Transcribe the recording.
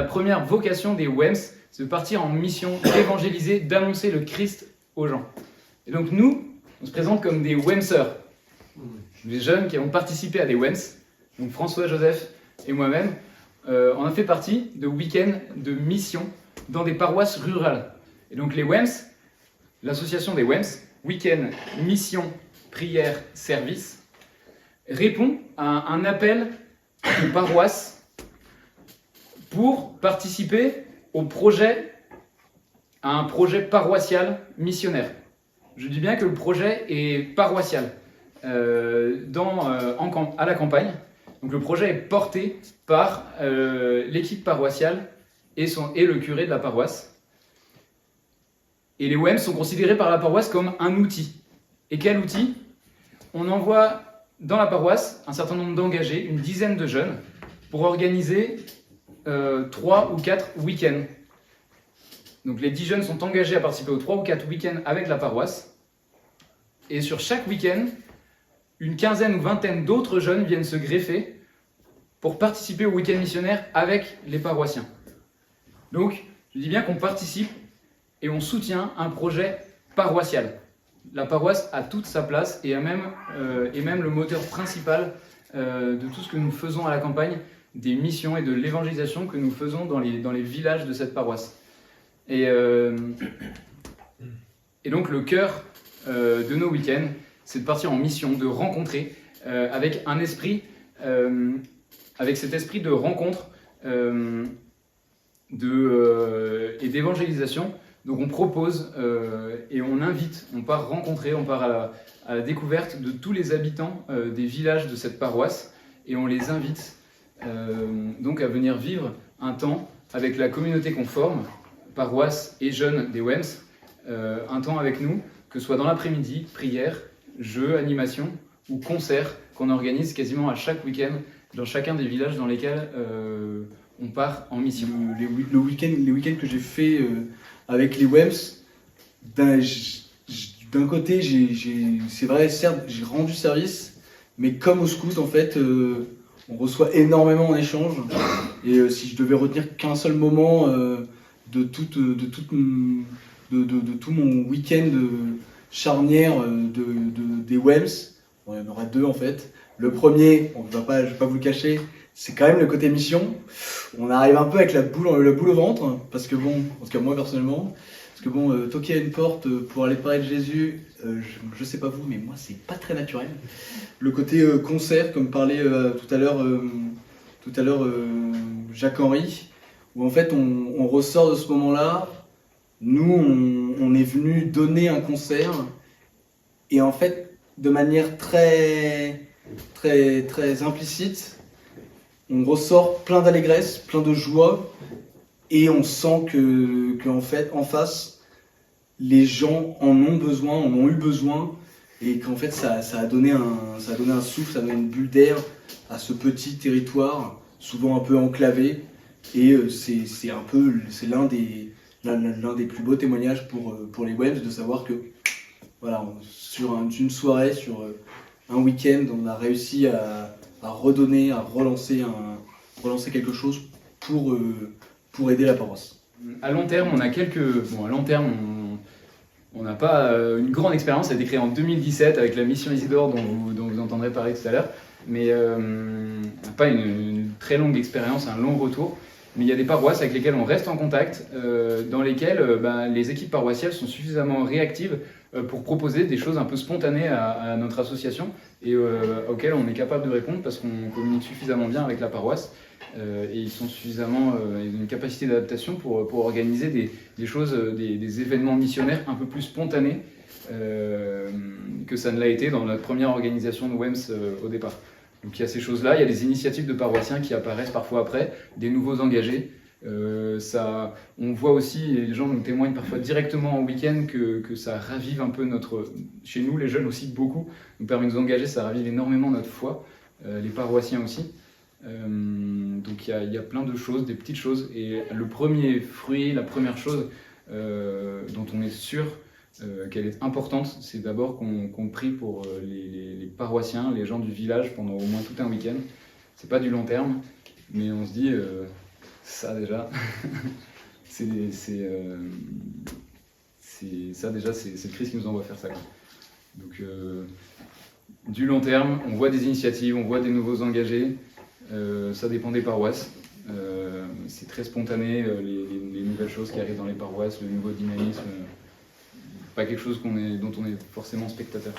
première vocation des WEMS, c'est de partir en mission d'évangéliser, d'annoncer le Christ aux gens. Et donc nous, on se présente comme des WEMSeurs, des jeunes qui ont participé à des WEMS, donc François, Joseph et moi-même. On a fait partie de week-ends de mission dans des paroisses rurales. Et donc les WEMS, l'association des WEMS, Week-end Mission Prière Service, répond à un appel de paroisse pour participer à un projet paroissial missionnaire. Je dis bien que le projet est paroissial à la campagne. Donc le projet est porté par l'équipe paroissiale et le curé de la paroisse. Et les WEMS sont considérés par la paroisse comme un outil. Et quel outil ? On envoie dans la paroisse un certain nombre d'engagés, une dizaine de jeunes, pour organiser 3 ou 4 week-ends. Donc les 10 jeunes sont engagés à participer aux 3 ou 4 week-ends avec la paroisse. Et sur chaque week-end, une quinzaine ou vingtaine d'autres jeunes viennent se greffer pour participer au week-end missionnaire avec les paroissiens. Donc, je dis bien qu'on participe et on soutient un projet paroissial. La paroisse a toute sa place et est même le moteur principal de tout ce que nous faisons à la campagne, des missions et de l'évangélisation que nous faisons dans les villages de cette paroisse. Et donc le cœur de nos week-ends, c'est de partir en mission, de rencontrer avec cet esprit de rencontre et d'évangélisation. Donc on propose et on invite, on part rencontrer, on part à la découverte de tous les habitants des villages de cette paroisse et on les invite donc à venir vivre un temps avec la communauté qu'on forme, paroisse et jeunes des WEMS, un temps avec nous, que ce soit dans l'après-midi, prière, jeux, animation ou concerts qu'on organise quasiment à chaque week-end dans chacun des villages dans lesquels on part en mission. Les week-ends que j'ai fait avec les WEMS, d'un côté, c'est vrai, certes, j'ai rendu service, mais comme au scout, en fait, on reçoit énormément en échange. Et si je devais retenir qu'un seul moment de tout mon week-end charnière des WEMS, bon, il y en aura 2 en fait. Le premier, je vais pas vous le cacher, c'est quand même le côté mission. On arrive un peu avec la boule au ventre, parce que moi personnellement, toquer à une porte pour aller parler de Jésus, je sais pas vous, mais moi c'est pas très naturel. Le côté concert, comme parlait tout à l'heure Jacques-Henri, où en fait on ressort de ce moment-là, nous on est venu donner un concert, et en fait de manière très implicite, on ressort plein d'allégresse, plein de joie, et on sent qu'en fait, en face, les gens en ont eu besoin, et qu'en fait, ça a donné un souffle, ça a donné une bulle d'air à ce petit territoire, souvent un peu enclavé, et c'est l'un des plus beaux témoignages pour les WEMS, de savoir que, voilà, sur une soirée, sur un week-end, on a réussi à redonner, à relancer quelque chose pour aider la paroisse. À long terme, on n'a pas une grande expérience. Ça a été créé en 2017 avec la mission Isidore dont vous entendrez parler tout à l'heure, mais pas une très longue expérience, un long retour. Mais il y a des paroisses avec lesquelles on reste en contact, dans lesquelles les équipes paroissiales sont suffisamment réactives pour proposer des choses un peu spontanées à notre association et auxquelles on est capable de répondre parce qu'on communique suffisamment bien avec la paroisse et ils ont une capacité d'adaptation pour organiser des choses, des événements missionnaires un peu plus spontanés que ça ne l'a été dans notre première organisation de WEMS au départ. Donc il y a ces choses-là, il y a des initiatives de paroissiens qui apparaissent parfois après, des nouveaux engagés. On voit aussi, et les gens nous témoignent parfois directement en week-end, que ça ravive un peu chez nous, les jeunes aussi beaucoup, nous permet de nous engager, ça ravive énormément notre foi, les paroissiens aussi. Donc il y a plein de choses, des petites choses, et le premier fruit, la première chose dont on est sûr qu'elle est importante, c'est d'abord qu'on prie pour les paroissiens, les gens du village pendant au moins tout un week-end. C'est pas du long terme, mais on se dit Ça déjà, ça déjà, c'est le Christ qui nous envoie faire ça, quoi. Donc du long terme, on voit des initiatives, on voit des nouveaux engagés, ça dépend des paroisses. C'est très spontané, les nouvelles choses qui arrivent dans les paroisses, le nouveau dynamisme, pas quelque chose dont on est forcément spectateur.